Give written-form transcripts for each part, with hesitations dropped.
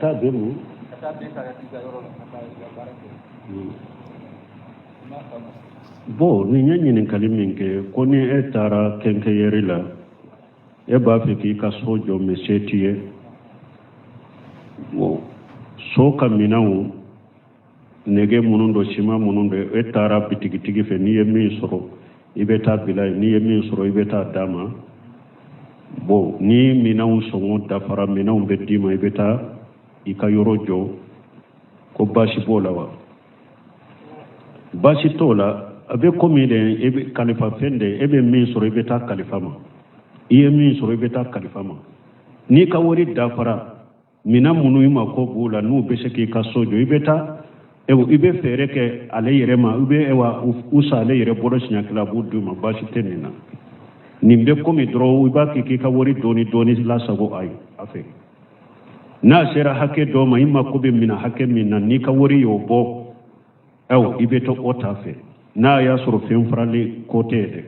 kata be mu kata be ka tiga yoro kata ya barake bo ni nyanyinin kalimin ke ko ni e tara kenke yeri la e ba fe ki ka sojo me setiye bo so ka minawu nege munundo shima munundo e tara bitigi fe ni yemi soro ibeta bilay ni yemi soro ibeta dama bo ni minawu songo dafara minawu bedima ibeta ikayoro jo ko bashi bola wa bashi tola abe komide ebe kalifa fende ebe min soro ibeta kalifa ma iye min soro ibeta kalifa ma ni ka wori dafara mina munu ima ko bula nu be seki ka sojo ibeta ewo ibe fere ke ale yere ma ube ewa usa ale yere boro sinya kala budu ma bashi tenina nimbe komi dro iba ki ka wori doni la sago ay afe na sera hake do ma imma ko be mina hake minna ni ka wori yo bo ewo ibe to otafe na ya soro fen frale kote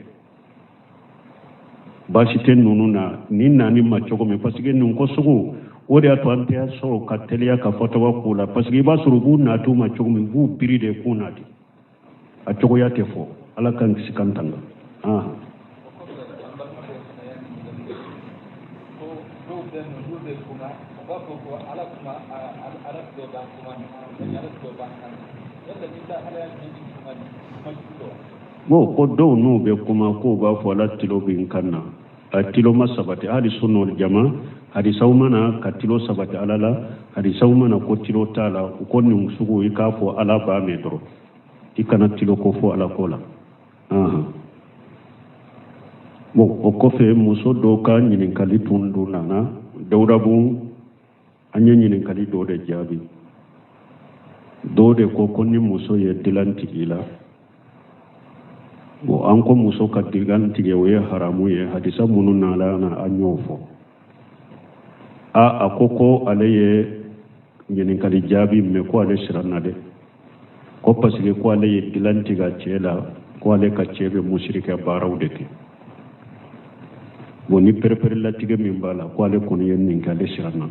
bashi ten nunu na ni nani ma chogo me pasige nun ko sugu wodi ato ante so katelia ka fotowa kula pasige ba surubu na tu ma chogo me bu piri de kunati a chogo ya tefo ala kan sikantanga bo ko do no be kuma ko ba fo la tilo bin kanna tilo masabati hadi sunnul jama hadi sawmana ka tilo sabati alala hadi sawmana ko tilo tala ko ni sugo ikafo ala ba me dro ikana tilo ko fo ala kola bo o ko fe muso do ka nyinin kali tundu nana dawrabu anya nyinin kali do de jabi do de ko konni muso ye dilanti ila bo an ko muso ka dilanti ye we haramu ye hadisa munun nala na anyofo akoko aleye nyinin kali jabi me ko ale shirana de ko pasike ko ale ye dilanti ga chela ko ale ka chebe mushrika barawde ke boni perper la tige min bala ko ale kono yen nin kale shirana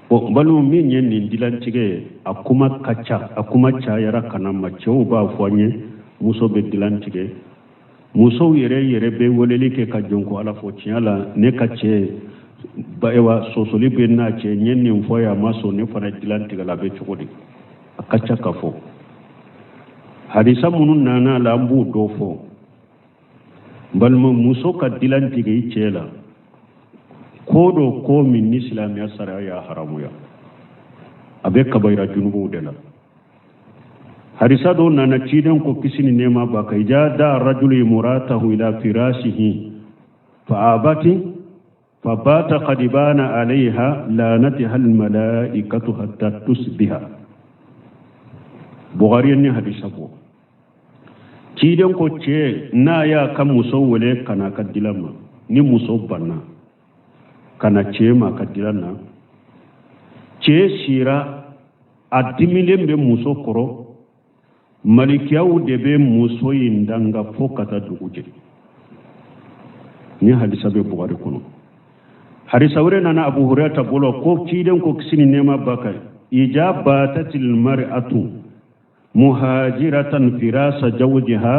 bo balu min yen nin dilantige akuma kacha akuma cha yara kana ma chew ba foanye muso be dilantige muso yere be woleli ke ka jonko ala fo tiala ne ka che ba ewa sosoli be na che nyen nin foya maso ne fana dilantige la be chogodi akacha ka fo hadisa munun nana lambu do fo balma muso ka dilantige chela kodo ko min islam ya sara ya haramu ya abe kabaira junubu dela hadisa do nana ciden ko kisini nema ba kai ja da rajuli muratahu ila firashihi fa abati fa bata qadibana alaiha lanatiha al malaikatu hatta tusbiha bukhari ne hadisa ko ciden ko ce na ya kan musawwale kana kadilama ni musobbanna kana cema kadilana ce shira adimilen be muso koro malikiyawu de be muso yindanga fo kata duguje ni hadisa be bukhari kono hadisa wure nana abu hurairah bolo ko ciden ko kisini nema baka ijabatatil mar'atu muhajiratan firasa zawjiha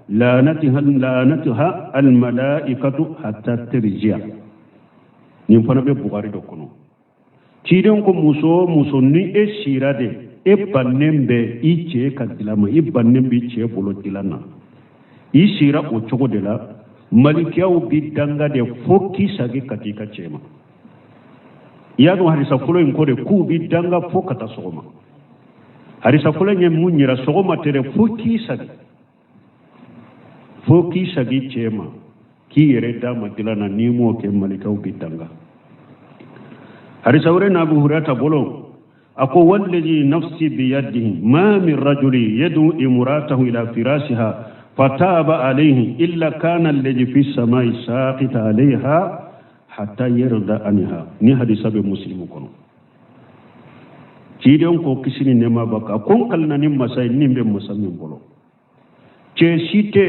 lanataha al malaikatu hatta tarji'a ni fana be bukhari do kono ciden ko muso ni e shirade e bannembe ice kadilama e bannembe ice bolo dilana i shira o chogo de la malikiyawu bi danga de foki sagi katika chema yadu harisa fulo in kode ku bi danga fokata sogoma harisa fulo nye munyira sogoma tere foki sagi chema ki yere dama dilana nimo ke malikiyawu bi danga harisa ure na abu hurairah bolo ako wallazi nafsi biyadihi ma min rajuli yadu imratahu ila firashiha fataba alayhi illa kana alladhi fi samai saqita alayha hatta yarda anha ni hadisa be muslimu kono ciden ko kisini nema baka kon kalna nim masay nimbe musammin bolo ce site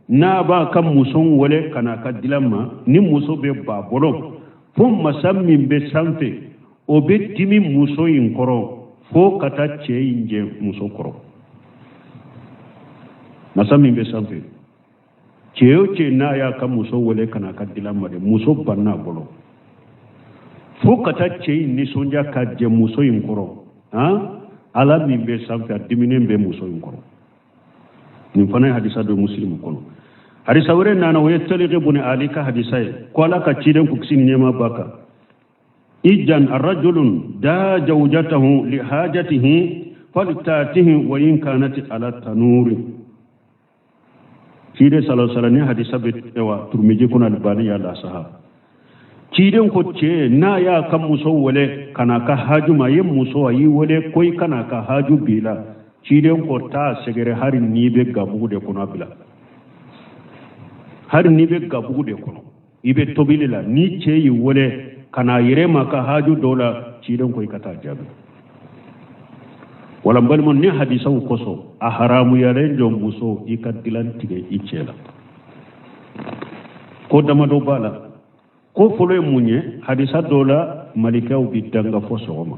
na ba kan muson wale kana ka dilamma ni muso be ba bolo fum masammin be sanfe o be dimi muso in koro fo kata cɛ in jɛ muso kɔrɔ masa min bɛ sanfɛ cɛ o cɛ n'a y'a ka muso wele kana ka dilan ma de muso banna bolo fo kata cɛ in nisɔndiya ka jɛ muso in kɔrɔ ala min bɛ sanfɛ a diminen bɛ muso in kɔrɔ nin fana ye hadisa dɔ muslim kɔnɔ hadisa wɛrɛ nana o ye Tariq ibn Ali ka hadisa ye ko ala ka ciden ku kisi ni nɛɛma b'a kan ijan arrajulun da zawjatahu li hajatihi faltatihi wa in kanat ala tanuri ciden sallallahu alaihi wasallam ne hadisa bɛ wa Turmiji kuna albani ya la sahaba ciden ko cɛ n'a y'a ka muso wele kana ka haju ma ye muso a y'i wele ko i kana ka haju bila ciden ko taa sɛgɛrɛ hari n'i bɛ gabugu de kɔnɔ bila hari n'i bɛ gabugu de kɔnɔ i bɛ tobili la ni cɛ y'i wele kana yɛrɛ ma ka haju dɔw la ciden ko i ka taa jaabi wala n balima ni hadisaw kosɔn a haramuyalen jɔ muso i ka dilan tigɛ i cɛ la ko damadɔ b'a la ko fɔlɔ ye mun ye hadisa dɔw la malikɛw bi danga fɔ sɔgɔma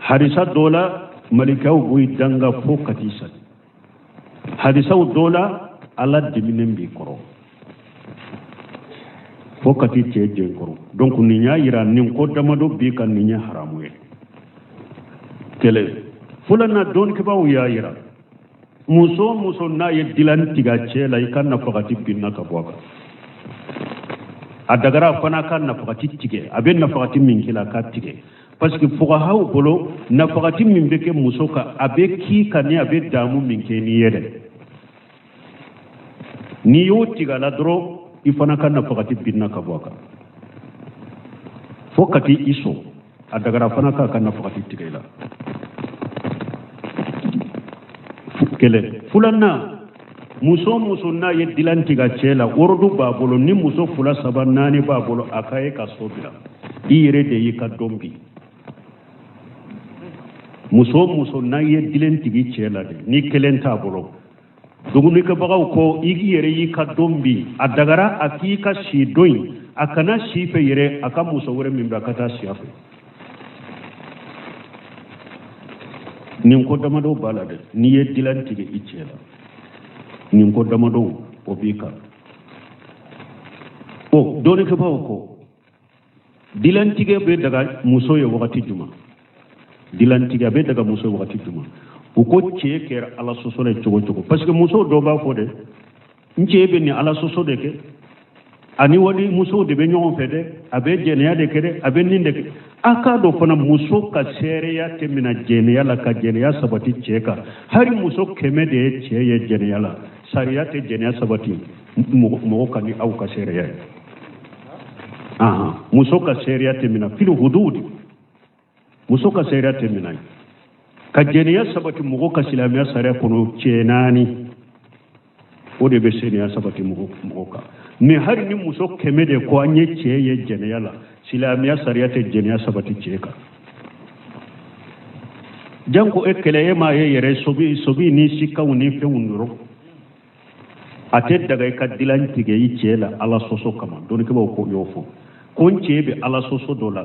hadisa dɔw la malikɛw b'i danga fo kati sali hadisaw dɔw la ala diminen b'i kɔrɔ fo kati cɛ jɛn kɔrɔ donc nin y'a yira nin ko damadɔ b'i kan nin ye haramu ye kɛlɛ filanan dɔnnikɛbaw y'a yira muso muso n'a ye dilan tigɛ cɛ la i ka nafakati binna ka bɔ a kan a dagara fana ka nafakati tigɛ a bɛ nafakati min kɛ a ka tigɛ parce que fuqahaw bolo nafakati min bɛ kɛ muso kan a bɛ k'i kan ni a bɛ daamu min kɛ n'i ye dɛ n'i y'o tigɛ a la dɔrɔn i fana ka nafakati binna ka bɔ a kan fo ka t'i i sɔn a dagara fana k'a ka nafakati tigɛ i la kɛlɛ filanan muso muso n'a ye dilan tigɛ cɛ la worodu b'a bolo ni muso fila saba naani b'a bolo a ka ye ka so bila i yɛrɛ de y'i ka dɔn bi muso muso n'a ye dilan tigi cɛ la de ni kelen t'a bolo dumunikɛbagaw ko i yɛrɛ y'i ka dɔn bi a dagara a k'i ka si dɔn in a kana si fɛ yɛrɛ a ka muso wɛrɛ min bɛ a ka taa si a fɛ nin ko damadɔ b'a la dɛ n'i ye dilan tigɛ i cɛ la nin ko damadɔ o b'i kan o dɔnnikɛbaw ko dilantigɛ bɛ daga muso ye wagati jumɛn dilantigɛ bɛ daga muso ye wagati jumɛn u ko cɛ kɛra ala sɔsɔ la cogo cogo parce que muso dɔw b'a fɔ dɛ n cɛ bɛ nin ala sɔsɔ de kɛ ani wali muso de bɛ ɲɔgɔn fɛ dɛ a bɛ jɛnɛya de kɛ dɛ a bɛ nin de kɛ a k'a dɔn fana muso ka seereya tɛ minɛ jɛnɛya la ka jɛnɛya sabati cɛ kan hali muso 100 de ye cɛ ye jɛnɛya la sariya tɛ jɛnɛya sabati mɔgɔ ka ni aw ka seereya ye muso ka seereya tɛ minɛ fil hudud muso ka seereya tɛ minɛ ka jɛnɛya sabati mɔgɔ ka silamɛya sariya kɔnɔ cɛ 4 o de bɛ seereya sabati mɔgɔ kan mais hali ni muso 100 de ko an ye cɛ ye jɛnɛya la silamɛya sariya tɛ jɛnɛya sabati cɛ kan janko e kɛlɛ e m'a ye yɛrɛ sobi ni sikaw ni fɛnw dɔrɔn a tɛ daga i ka dilan tigɛ i cɛ la ala sɔsɔ kama dɔnnikɛbaw ko y'o fɔ ko n cɛ bɛ ala sɔsɔ dɔ la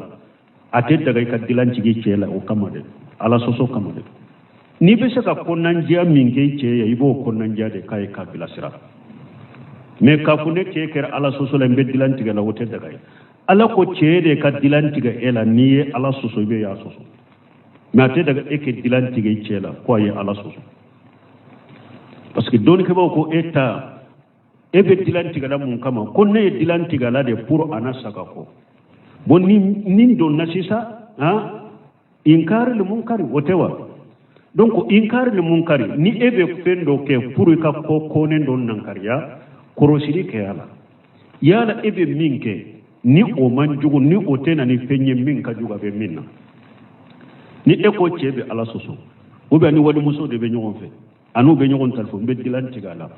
a tɛ daga i ka dilan tigɛ i cɛ la o kama dɛ ala sɔsɔ kama dɛ n'i bɛ se ka kɔnɔnandiya min kɛ i cɛ ye i b'o kɔnɔnandiya de k'a ye k'a bilasira mais k'a fɔ ne cɛ kɛra ala sɔsɔ la n bɛ dilan tigɛ la o tɛ daga ye ala ko cɛ de ka dilan tigɛ e la n'i ye ala sɔsɔ i bɛ y'a sɔsɔ mais a tɛ daga e ka dilan tigɛ i cɛ la ko a ye ala sɔsɔ parce que dɔnnikɛbaw ko e ta e bɛ dilan tigɛ la mun kama ko ne ye dilan tigɛ la de pour ana saga kɔ bon nin donna sisan inkari le munkari o tɛ wa donc inkari le munkari ni e bɛ fɛn dɔ kɛ pour i ka ko kɔnen dɔ nankariya kɔrɔsili kɛ a la yala e bɛ min kɛ ni o man jugu ni o tɛ na ni fɛn ye min ka jugu a bɛ min na ni e ko cɛ bɛ ala sɔsɔ ou bien ni walimuso de bɛ ɲɔgɔn fɛ an'u bɛ ɲɔgɔn talifɔ n bɛ dilan tigɛ a la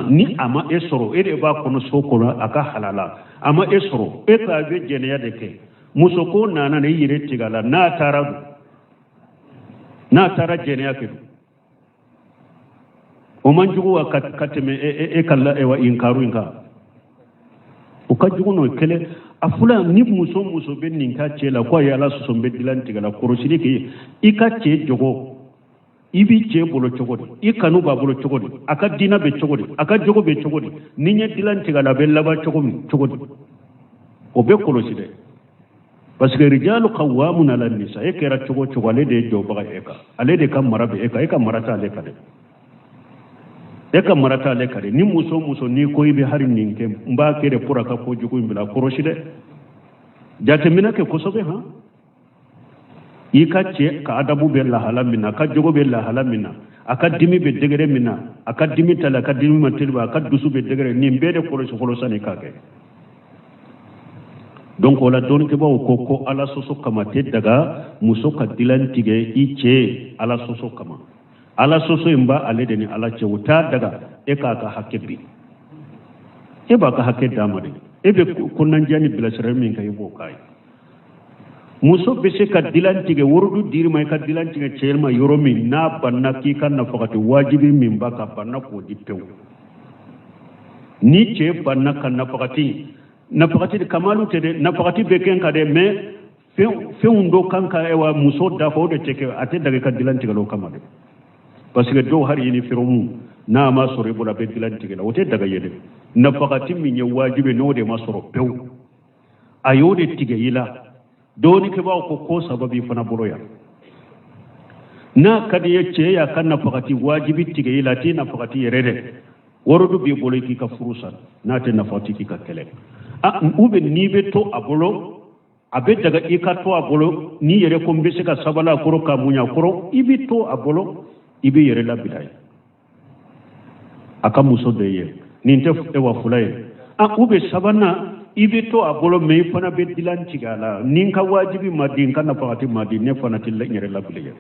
ni a ma e sɔrɔ e de b'a kɔnɔ so kɔnɔ a ka halala a ma e sɔrɔ e k'a bɛ jɛnɛya de kɛ muso ko nana i yɛrɛ tigɛ a la n'a taara jɛnɛya kɛ o man jugu wa ka tɛmɛ e ka inkaru in kan o ka jugu no kele afula ni muso be nin ka ce la ko ya la so be dilan tigala korosiri ke i ka ce jogo ibi ce bolo cogodi i kanu ba bolo cogodi aka dina be cogodi aka jogo be cogodi ni nya dilan tigala be laba cogodi o be koroside parce que rijalu qawwamun ala nisa e kera cogo ale de jo baga eka ale de kam marabe eka marata ale kade eka marata ale kade ni muso ni ko ibe hari ninke mba kere pura ka ko jugo imbila koroside jate minake kosobe ha i ka ce ka adabu be la halamina ka jogo be la halamina aka dimi be degere mina aka dimi tala aka dimi mantilba aka dusu be degere ni mbede kolosani kake donc wala don ke bawo ko ala soso kama te daga muso ka dilan tige i ce ala soso kama ala soso imba ale de ni ala ce wuta daga e ka hakke bi e ba ka hakke damade e be kunnan jani bilasere min kay bo kay muso be se ka dilan tige wordu dirma ka dilan tige chelma yoromi na banna ki kan na fakati wajibi min ba ka banna ko dippew ni ce banna kan na fakati kamalu tede na fakati be ken ka de me fewundo kanka ewa muso da fo de teke ate daga ka dilan tige lo kamade parce que do har yini firumu na ma sore bula be dilan tige la wote daga yede na fakati min ye wajibi no de ma soro pew ayode tige yila doni ke ba ko sababi fana boloya na kadi yace ya kan na fakati wajibi tige yila ti na fakati yerede worodu bi bolo ki ka furusa na te na fakati ki ka kele ube ni be to abolo abe daga ika to abolo ni yere ko mbese ka sabala koro ka munya koro ibi to abolo ibi yere la bidai aka muso de ye ni te wa fulay ube sabana ibi to abolo me fana be dilan cigala nin ka wajibi madin kana fakati madin ne fana til yere la bidai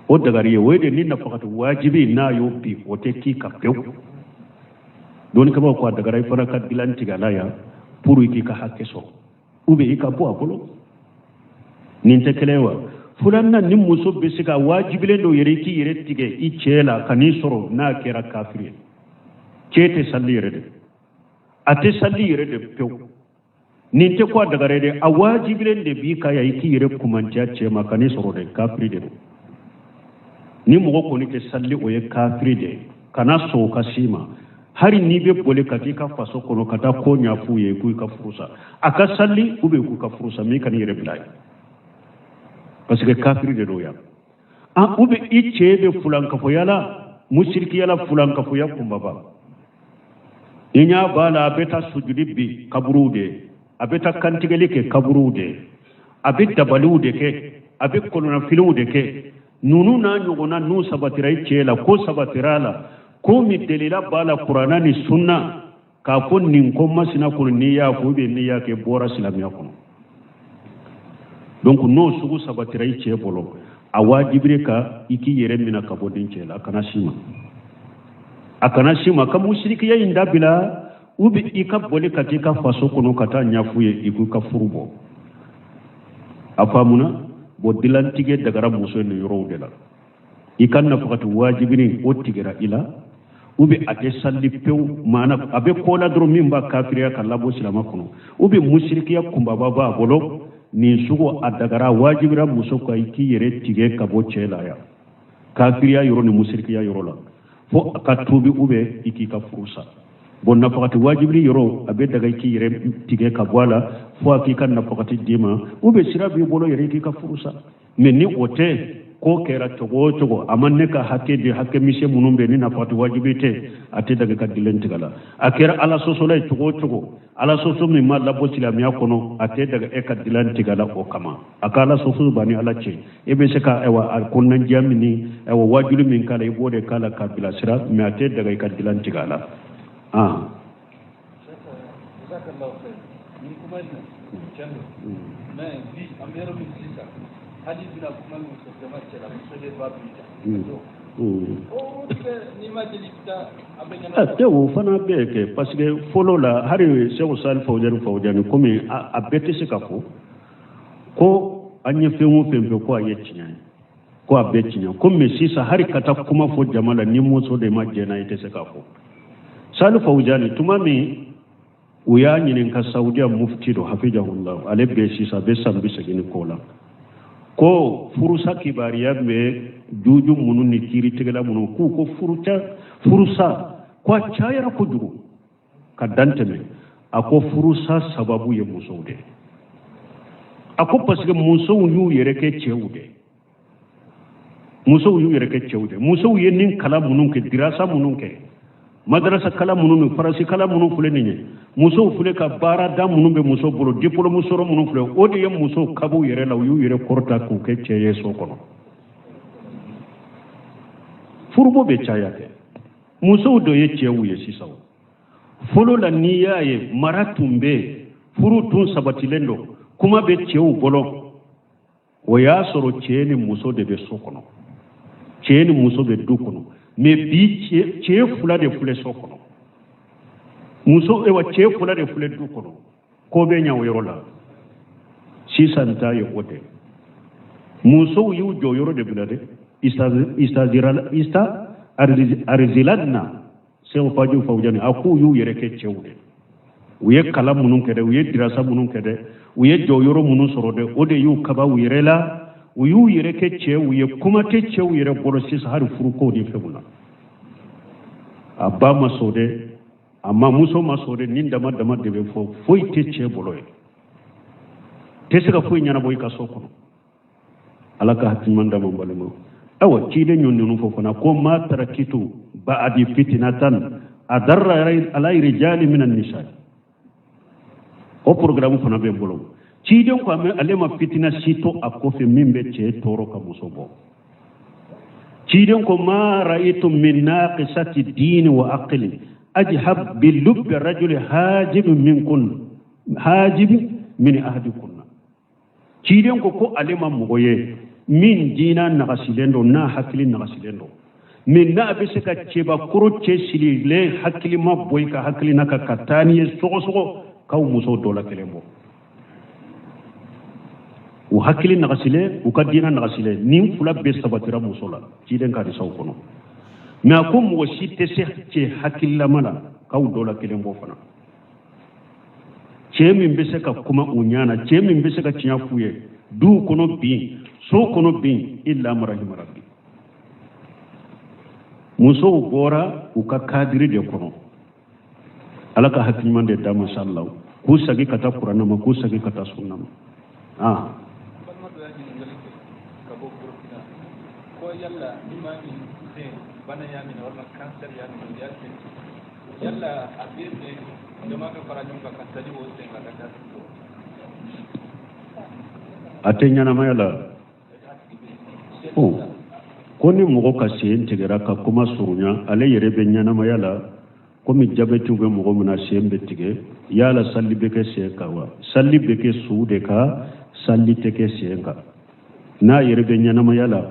o daga riye wede ni na fakati wajibi na yo bi o te ki ka pew don ka ba ko daga rai fana ka dilan cigala ya pour ki ka hakke so ube ika bo abolo nin te kelewa fulanna nim muso be sika wajibile do yere ki yere tige i cela kani soro na kera kafiri cete salli yere de ate salli yere de pew nin te ko daga rede a wajibile de bi ka ya ki yere kumantia cema kani soro de kafiri de ni mo ko ni te salli o ye kafiri de kana so kasima hari ni be bole katika faso kono kata ko nyafu ye ku ka furusa aka salli ube ku ka furusa mi kan yere bilay parce que kafiri de doya ube ichebe fulan ka fo yala mushriki yala fulan ka fo yakumba ba inya bala beta sujudi bi kaburude abeta kantigele ke kaburude abeta balude ke abe kolona filude ke nunu na nyogona nu sabatira ichela ko sabatirala ko mi delila bala qur'ana ni sunna ka ko nin ko masina ko ni ya ko be ni ya ke bora silamiya ko donc no sugu sabatirai ce bolo a wajibre ka iki yere mina ka bodin ce la kana shima ka mushriki ya inda bila ubi ika bole ka tika faso kono kata nyafuye iku ka furubo afamuna bo dilantige daga muso ne yoro de la ikan na fakati wajibini o tigera ila ubi ate salli pew mana abe kola dro mimba kafiriya kala bo silama kono ubi mushrikiya kumba baba bolo ni sugo adagara wajibira muso ko iki yere tige kabo chela ya kafiriya yoro ni mushrikiya yoro la fo akatubi ube iki ka furusa bon na fakati wajibiri yoro abe daga iki yere tige kabwala fo akika na fakati dima ube sirabi bolo yere iki ka furusa mais ni ote ko kera togo amanne ka hakke de hakke mise munumbe ni na fatu wajibite ate daga ka dilentigala akera ala sosolay togo ala soso mi ma labo silamiya kono ate daga e ka dilentigala o kama akala soso bani ala ce e be se ka ewa kunnan jamini ewa wajulu min kala e bode kala ka bila sira mi ate daga ka dilentigala jazakallahu khair ni kuma ni chando mais bi amero mi sisa hadi bila kuma muso kama chela muso de babita o ni ma delikta abenya tewo fana beke parce que folo la hari sewo sal fawjani comme a bete se kafo ko anye femu fembe ko ayetinya ko abetinya comme sisa hari kata kuma fo jamala ni muso de majena ite se kafo sal fawjani tumami uya nyinin ka Saudiya mufti do hafizahullah ale be sisa be sambi sagini kola ko furusa kibariya me juju munun ni kiri tigala munun ku ko furusa ko chayara ko jugo ka danteme ako furusa sababu ye musaude ako pasge musau yu yere ke chewude musau yu yere ke chewude musau ye nin kala munun ke dirasa munun ke madrasa kala munun farasi kala munun fule ni musau fule ka bara da munun be musau bolo diplôme soro munun fule o de ye musau kabu yere la yu yere korta ku ke cheye so kono furbo be chayate musau do ye chewu ye sisaw folo la niya ye maratumbe furu tun sabatilendo kuma be chewu bolo o ya soro cheni muso de be sokono cheni muso be dukono me bi che fula de fule sokono muso e wa che fula de fule dukono ko be nyawo yorola si santa ye wote muso yu jo yoro de bilade arziladna se o faju fawjani aku yu yere ke chewde uye kala munun kede uye dirasa munun kede uye joyoro munun sorode ode yu kaba uyerela uyu yere ke chewu ye kuma ke chewu yere borosis har furuko ni febuna abba masode amma muso masode nin dama de be fo foi te che boloye tesika foi nyana boy ka sokono alaka hatimanda mo balemo awa ci de ñon fofu na ko ma tarakitu ba'di fitnatan adarra ala rijali min an-nisa o programme fana be bolo ci de ko am alema fitna sito akofe mimbe ce toro ka musobo ci de ko ma ra'aytu min naqisati din wa aqli ajhab bil lubb rajul hajib min ahadikunna ci de ko alema mugoye min dina nagasilendo na hakili nagasilendo min na abise ka cheba kuro che silile hakili ma boy ka hakili naka katani sogo kaw muso dola kelembo u hakili nagasile u ka dina nagasile nin fula be sabatira musola ciden ka risaw kono me ko mo si te se che hakili la mala kaw dola kelembo fana che min be se ka kuma unyana che min be se ka cinya fuye du kono bi so kono bin illa marahim rabbi muso bora u ka kadiri de kono alaka hakiman de da mashallah ku sagi kata qur'ana ma ku sagi kata sunna ma ko yalla imani de bana yamin wala cancer yamin yalla abebe jama ka faranyo ka kasadi wo se ka kata atenya na mayala ko ni mogo ka sen tigera ka kuma surunya ale yere be nyana mayala ko mi jabeti be mogo muna sen be tige yala salli be ke se kawa salli be ke suude ka salli te ke se ka na yere be nyana mayala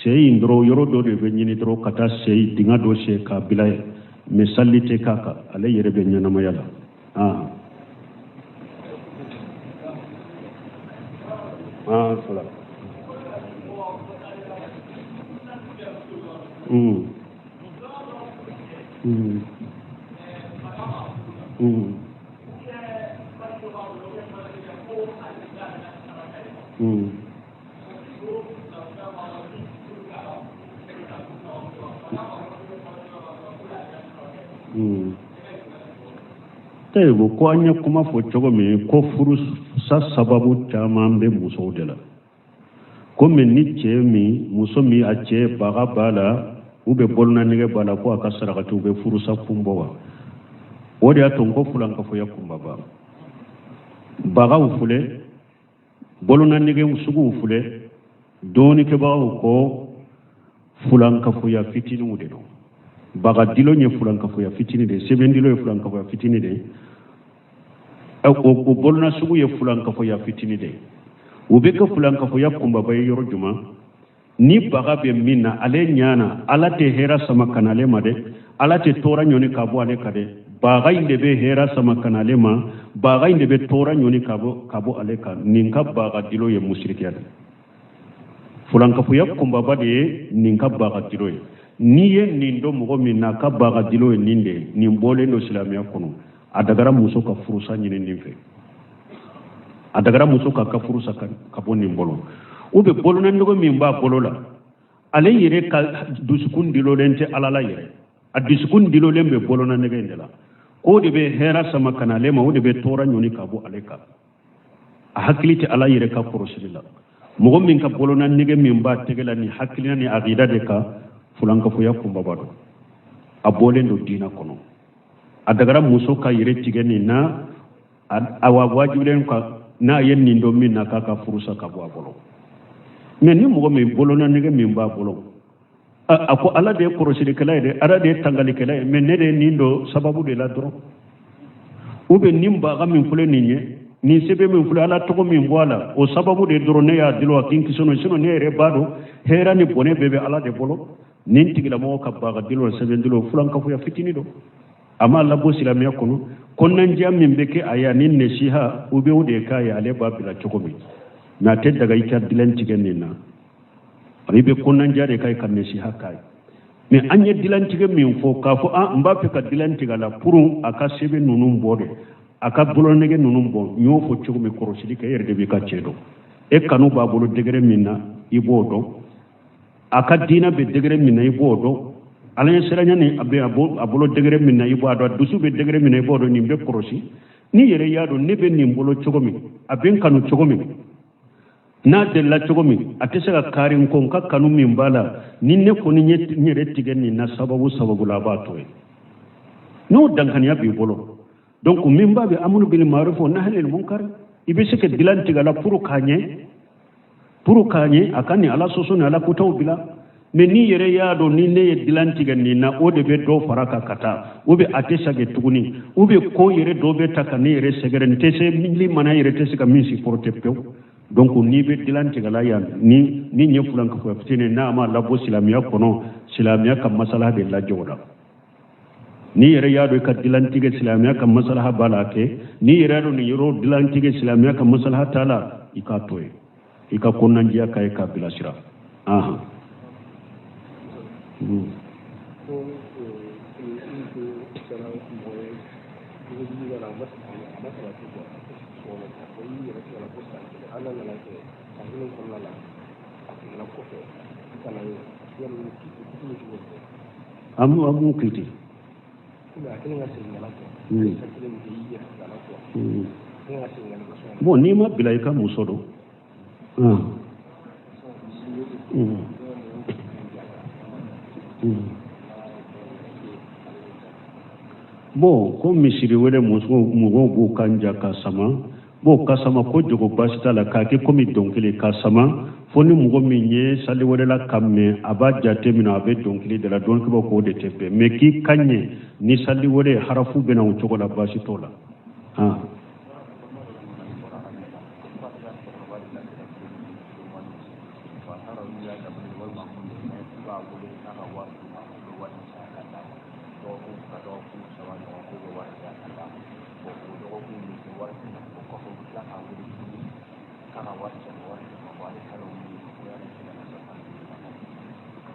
sey ndro yoro do de be nyini dro kata sey dinga do se ka bilay me salli te ka ale yere be nyana mayala sala Taibu ko anya kuma fo cogo me ko furu sa sababu caman be muso de la ko men ni ce mi muso mi a ce baga bala ube bolna nige bala ko aka sarakati ube furu sa kumbo wa o de aton ko fulan ka fo yakumba ba baga ufule bolna nige usugu ufule doni ke baga ko fulan ka fo ya fitinu de no baga dilo nye fulan ka fo ya fitini de seben dilo ye fulan ka fo ya fitini de o bolna sugu ye fulan ka fo ya fitini de ube ka fulan ka fo ya kumba ba yoro juma ni baga be minna ale nyana ala te hera sama kanale ma de ala te tora nyoni ka bo ale kade baga inde be hera sama kanale ma baga inde be tora nyoni ka bo ale ka ninka baga dilo ye musrikiya fulan ka fo ya kumba ba de ninka baga dilo ye ni ye nindo mogo minna ka baga dilo ye ninde nin bole ndo islamiya kono adagara muso ka furusa ɲininin fɛ adagara muso ka furusa ka bɔ nin bolo u bɛ bolonanɔgɔ min b'a bolo la ale yɛrɛ ka dusukun dilolen tɛ ala la yɛrɛ a dusukun dilolen bɛ bolonanɛgɛ in de la o de bɛ hɛra sama ka na ale ma o de bɛ tɔɔrɔ ɲɔni ka bɔ ale kan a hakili tɛ ala yɛrɛ ka kɔrɔsili la mɔgɔ min ka bolonanɛgɛ min b'a tɛgɛ la ni hakilina ni aqida de ka fulankafoya kunbaba don a bɔlen don diina kɔnɔ a dagara muso ka yɛrɛ tigɛ nin na a wajibilen ka n'a ye nin dɔn min na k'a ka furusa ka bɔ a bolo mais ni mɔgɔ min bolonanɛgɛ min b'a bolo a ko ala de ye kɔrɔsilikɛla ye dɛ ala de ye tangalikɛla ye mais ne de ye nin dɔn sababu de la dɔrɔn ou bien nin baga min filɛ nin ye nin sɛbɛn min filɛ ala tɔgɔ min bɔ a la o sababu de dɔrɔn ne y'a dilo a k'i kisi n'o sinon ne yɛrɛ b'a dɔn hɛra ni bɔnɛ bɛɛ bɛ ala de bolo nin tigilamɔgɔ ka baga dilo sɛbɛn dilo fulankafoya fitinin don a ma labɔ silamɛya kɔnɔ kɔnɔnandiya min bɛ kɛ a ye ani nasiha u bɛ o de ye k'a ye ale b'a bila cogo min mais a tɛ daga i ka dilan tigɛ nin na i bɛ kɔnɔnandiya de k'a ye ka nasiha k'a ye mais an ye dilantigɛ min fɔ k'a fɔ n b'a fɛ ka dilan tigɛ la pour a ka sɛbɛn ninnu bɔ de a ka bolonɛgɛ ninnu bɔ n y'o fɔ cogo min kɔrɔsili kɛ e yɛrɛ de b'i ka cɛ dɔn e kanu b'a bolo degere min na i b'o dɔn a ka diina bɛ degere min na i b'o dɔn ala ye siranya ni a bolo degere min na i b'o dɔn dusu bɛ degere min na i b'o dɔn nin bɛ kɔrɔsi ni yɛrɛ y'a dɔn ne bɛ nin bolo cogo min a bɛ n kanu cogo min n'a delila cogo min a tɛ se ka kari n kɔ n ka kanu min b'a la ni ne kɔni ye n yɛrɛ tigɛ nin na sababu la a b'a to ye n'o dankaniya b'i bolo donc min b'a bɛ amuru bil ma'ruf wa nahyi anil munkar i bɛ se ka dilan tigɛ la pour k'a ɲɛ a ka nin ala sɔsɔ ni ala kotaw bila mais ni yɛrɛ y'a dɔn ni ne ye dilan tigɛ nin na o de bɛ dɔ fara kan ka taa ou bien a tɛ sage tuguni ou bien ko yɛrɛ dɔ bɛ ta ka ne yɛrɛ sɛgɛrɛ n tɛ se min mana yɛrɛ tɛ se ka min supporter pewu donc n'i bɛ dilan tigɛ la yan ni ɲɛ fulankafoya fitinin n'a ma labɔ silamɛya kɔnɔ silamɛya ka masalaha de lajɛ o la ni yɛrɛ y'a dɔn i ka dilantigɛ silamɛya ka masalaha b'a la kɛ ni yɛrɛ y'a dɔn nin yɔrɔ dilantigɛ silamɛya ka masalaha t'a la i k'a to yen i ka kɔnɔnandiya k'a ye k'a bilasira amu kiti bon n'i ma bila i ka muso dɔn bon ko misiri wɛrɛ mɔgɔw b'u kan ja ka sama b'o ka sama kojugu baasi t'a la k'a kɛ komi dɔnkili ka sama fo ni mɔgɔ min ye sali wɛrɛ la ka mɛn a b'a jate minɛ a bɛ dɔnkili de la dɔnkibaw k'o de tɛ bɛn mais k'i ka ɲɛ ni sali wɛrɛ harafu bɛna o cogo la baasi t'o la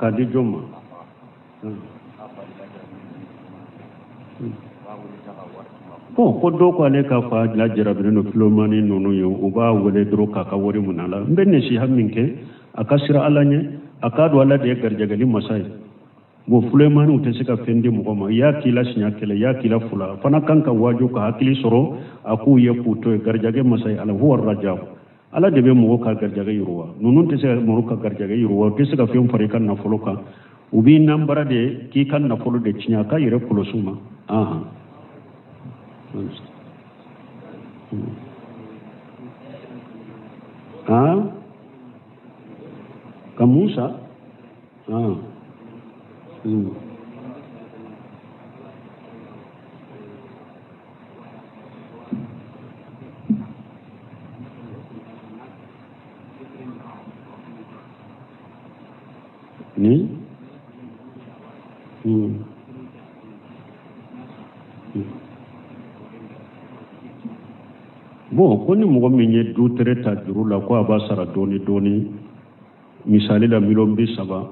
k'a di jɔn ma bon ko dɔw ko ale ka fa lajarabinen don filomani ninnu ye u b'a wele dɔrɔn k'a ka wari mun a la n bɛ nasiha min kɛ a ka sira ala ɲɛ a k'a dɔn ala de ye garijɛgɛli masa ye bon filomaniw tɛ se ka fɛn di mɔgɔ ma i y'a k'i la siɲɛ kɛlɛ i y'a k'i la fula fana kan ka waaju ka hakili sɔrɔ a k'u ye k'u to ye garijɛgɛ masa ye ala huwa rajaw ala de bɛ mɔgɔ ka garijɛgɛ yiriwa ninnu tɛ se ka mɔgɔ ka garijɛgɛ yiriwa u tɛ se ka fɛn fara i ka nafolo kan u b'i nanbara de k'i ka nafolo de tiɲɛ a ka yɛrɛ kɔlɔsi ma ka mun sa ni bon ko ni mɔgɔ min ye du tere ta juru la ko a b'a sara dɔɔni dɔɔni misali la $30,000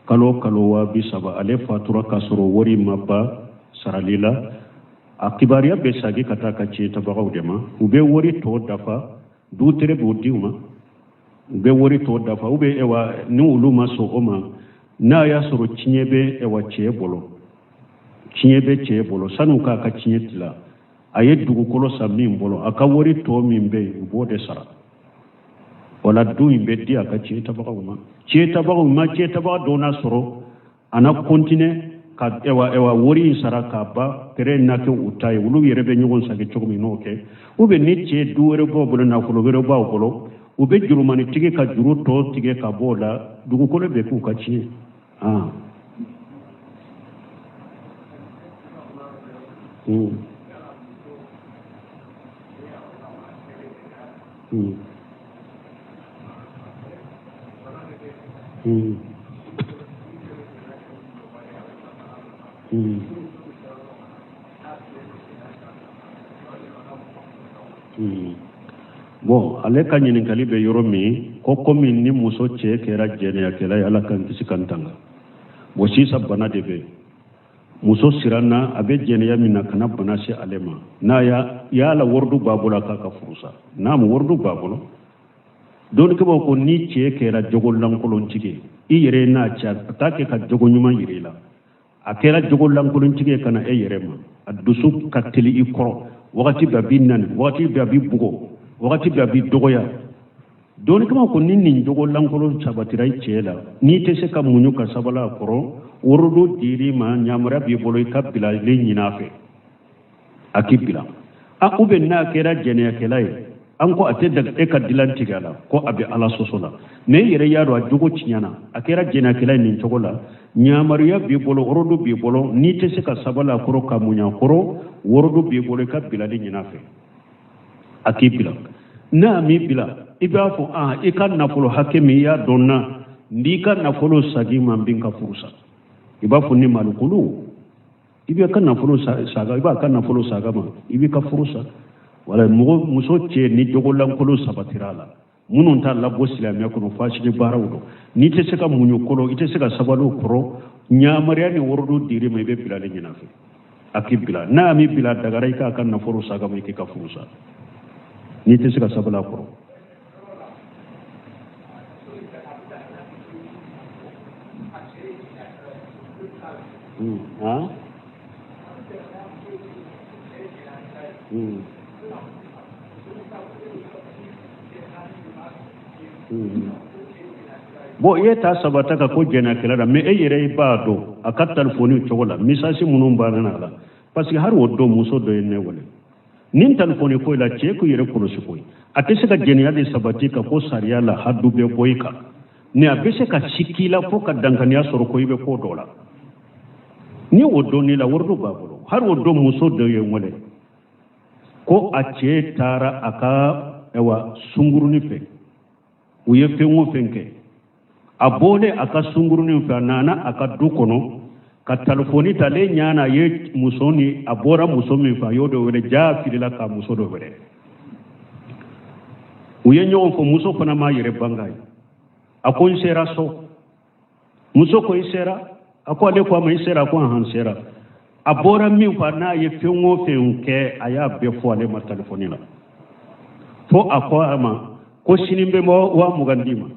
kalo 30,000 ale fatura k'a sɔrɔ wari ma ba sarali la akibariya be sagi kata ka ciyeta bagaw de ma ube wori to dafa du tere bo diuma ube wori to dafa ube ewa ni uluma so oma na ya soro cinyebe ewa ciye bolo sanu ka cinyetila aye dugukolo sa min bolo aka wori to min be ubo de sara wala du imbe dia ka ciyeta bagaw ma ciyeta bagaw dona soro ana kontine ka ewa wori sara ka ba tere na ke utai ulu yere be nyogon sage chogomi no ke ube ni ce duwere bo bolo na fulo bero ba bolo ube jurumani tige ka juru to tige ka bola dugukolo be ku ka ciye bon ale ka ɲininkali be yɔrɔ min ko komi ni muso cɛ kɛra jɛnɛyakɛla ye ala kan kisi kan tanga bon sisa bana de be muso siranna a be jɛnɛya min na kana bana se ale ma n'a y'a la wɔridu b'a bolo a k'a ka furusa n'a ma wɔridu b'a bolo dɔɔnikɛbaw ko ni cɛ kɛra jogolankolontigi i yɛrɛ n'a cɛ a t'a kɛ ka jogo ɲuman yira i la a kɛra jogolankolontigi ye ka na e yɛrɛ ma a dusu ka teli i kɔrɔ wagati bɛɛ a b'i nani wagati bɛɛ a b'i bugo wagati bɛɛ a b'i dɔgɔya dɔɔnikɛbaw ko ni nin jogolankolon sabatira i cɛ la n'i tɛ se ka muɲu ka sabala a kɔrɔ worodo dir'i ma ɲamariya b'i bolo i ka bilali ɲini a fɛ a k'i bila n'a kɛra jɛnɛyakɛla ye an ko a tɛ daga e ka dilan tigɛ a la ko a bɛ ala sɔsɔ la mais i yɛrɛ y'a dɔn a jogo tiɲɛna a kɛra jɛnɛyakɛla ye nin cogo la ɲamariya b'i bolo worodo b'i bolo n'i tɛ se ka sabala a kɔrɔ ka muɲu a kɔrɔ worodo b'i bolo i ka bilali ɲini a fɛ a k'i bila n'a m'i bila i b'a fɔ i ka nafolo hakɛ min i y'a dɔn na n'i ka nafolo sagi ma n bɛ n ka furusa i b'a fɔ ni malukulu i b'a ka nafolo saga ma i b'i ka furusa wala muso cɛ ni jogolankolon sabatira la minnu t'a labɔ silamɛya kɔnɔ fasigi baaraw don n'i tɛ se ka muɲu kɔrɔ i tɛ se ka sabali o kɔrɔ ɲamariya ni worodo dir'i ma i bɛ bilali ɲini a fɛ a k'i bila n'a m'i bila dagara i k'a ka nafolo saga ma i k'i ka furusa n'i tɛ se ka sabali a kɔrɔ bon e t'a sabata ka ko jɛnɛyakɛla la mais e yɛrɛ i b'a dɔn a ka telefoni cogo la misasi minnu banna a la parce que hari o don muso dɔ ye ne wele nin telefoni ko la cɛ ko yɛrɛ kɔlɔsi koyi a tɛ se ka jɛnɛya de sabati ka ko sariya la hadu bɛ bɔ i kan mais a bɛ se ka siki la fo ka dankaniya sɔrɔ ko i bɛ ko dɔ la ni o don ni la warido b'a bolo hari o don muso dɔ ye wele ko a cɛ taara a ka sungurunin fɛ u ye fɛn o fɛn kɛ a bɔlen a ka sungurunin fɛ a nana a ka du kɔnɔ ka telefoni ta ale ɲana a ye muso ni a bɔra muso min fɛ a y'o dɔ wele jaa filila ka muso dɔ wele u ye ɲɔgɔn fɔ muso fana m'a yɛrɛ banga ye a ko n sera so muso ko i sera a ko ale ko a ma i sera a ko ahan sera a bɔra min fɛ n'a ye fɛn o fɛn kɛ a y'a bɛɛ fɔ ale ma telefoni la fo a ko a ma ko sini n bɛ 20,000 d'i ma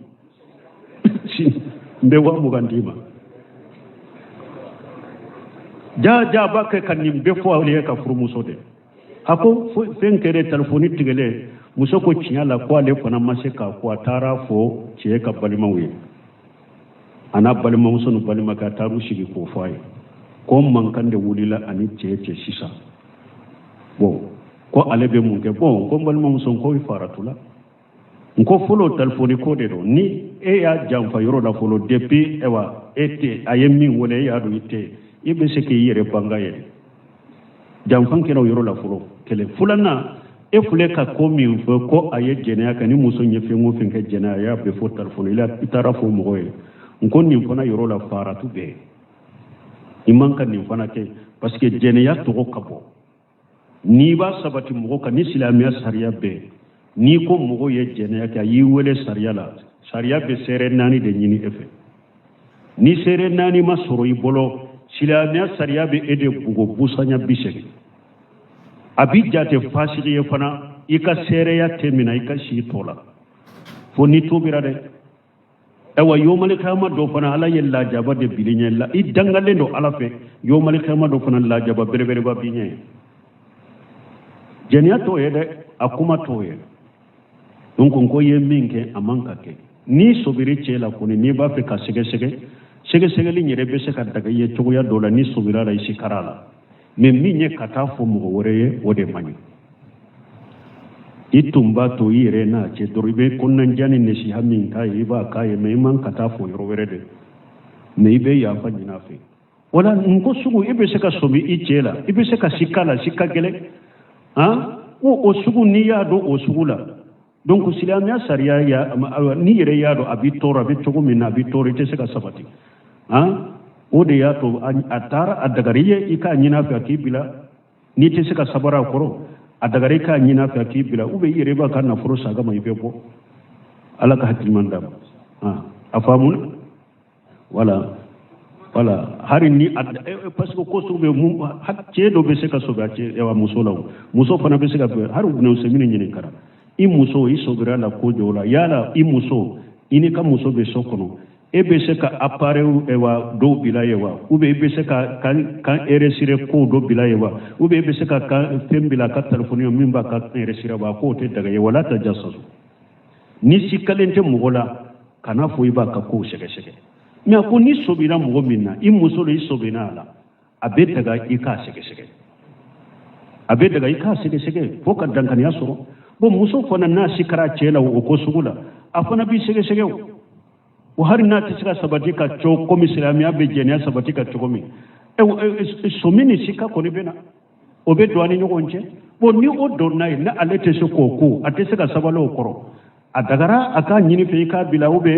n bɛ 20,000 d'i ma jaa b'a kɛ ka nin bɛɛ fɔ ale ye ka furumuso dɛ a ko fɛn kɛra telefoni tigɛlen muso ko tiɲɛ la ko ale fana ma se k'a ko a taara fɔ cɛ ka balimaw ye a n'a balimamuso ni balimakɛ a taar'u sigi k'o fɔ a ye ko mankan de wulila ani cɛ sisan bon ko ale bɛ mun kɛ bon ko n balimamuso ko i faratula n ko fɔlɔ telefoni ko de don ni e y'a janfa yɔrɔ la fɔlɔ depuis e tɛ a ye min wele e y'a dɔn i tɛ i bɛ se k'i yɛrɛ banga yɛrɛ janfan kɛra o yɔrɔ la fɔlɔ kɛlɛ filanan e filɛ ka ko min fɔ ko a ye jɛnɛya kan ni muso ye fɛn o fɛn kɛ jɛnɛya a y'a bɛɛ fɔ telefoni la i taara fɔ mɔgɔ ye n ko nin fana yɔrɔ la faratu bɛɛ i man ka nin fana kɛ parce que jɛnɛya tɔgɔ ka bɔ n'i b'a sabati mɔgɔ kan ni silamɛya sariya bɛɛ n'i ko mɔgɔ ye jɛnɛya kɛ a y'i wele sariya la sariya bɛ seere 4 de ɲini e fɛ ni seere 4 ma sɔrɔ i bolo silamɛya sariya bɛ e de bugo busanya 80 abi jate fasiriye fana ika sereya temina ika shi tola fo ni tobira de ewa yomali kama do fana ala yella jaba de bilinya la I dangale do ala fe yomali kama do fana la jaba bere bere ba binya jeniya to yede akuma to ye donc ko ye minke amanka ke ni sobiri chela kuni ni ba fe ka sege sege li nyere be se ka daga ye chogoya dola ni sobira la isi karala me minye kata fo mo woreye wode mani itumba to yire na che doribe kunnan jani ne shi hamin kai ba kai me man kata fo yoro werede me ibe ya fa nyina fe wala ngo sugu ibe se ka sobi I chela ibe se ka sikala sikagele o sugu ni ya do o sugu la donc silamiya sariya ya ni yere ya do abi tora be chogo min abi tori te se ka sabati o de ya to atara adagariye ika nyina fa kibila ni te se ka sabara koro adagari ka nyina fa kibila ube yere ba kana furo saga mai bebo ala ka hatilman da afamun wala hari ni parce que ko sube mu hakce do be se ka soga ce yawa muso fana be se ka har ne semine nyine kara I muso I sobira la ko jola yala I muso ini ka muso be sokono e be se ka appareil ewa do bila yewa ube be se ka kan eresire ko do bila yewa ube be se ka tembila ka telephone yo mimba ka eresire ba ko te daga yewa la ta jassasu ni sikalente mugola kana fo iba ka ko shege mi ko ni sobira mugo minna I muso le sobina la abe daga I ka shege fo ka dankani asoro bo muso fana na sikara chela o ko sugula afana bi shege o har na tisika sabati ka cho komi islamiya be jenia sabati ka chokomi somini sika ko ni bena o be doani nyogonche bo ni o donna na alete se ko ate se ka sabalo koro adagara aka nyini fe ka bila ube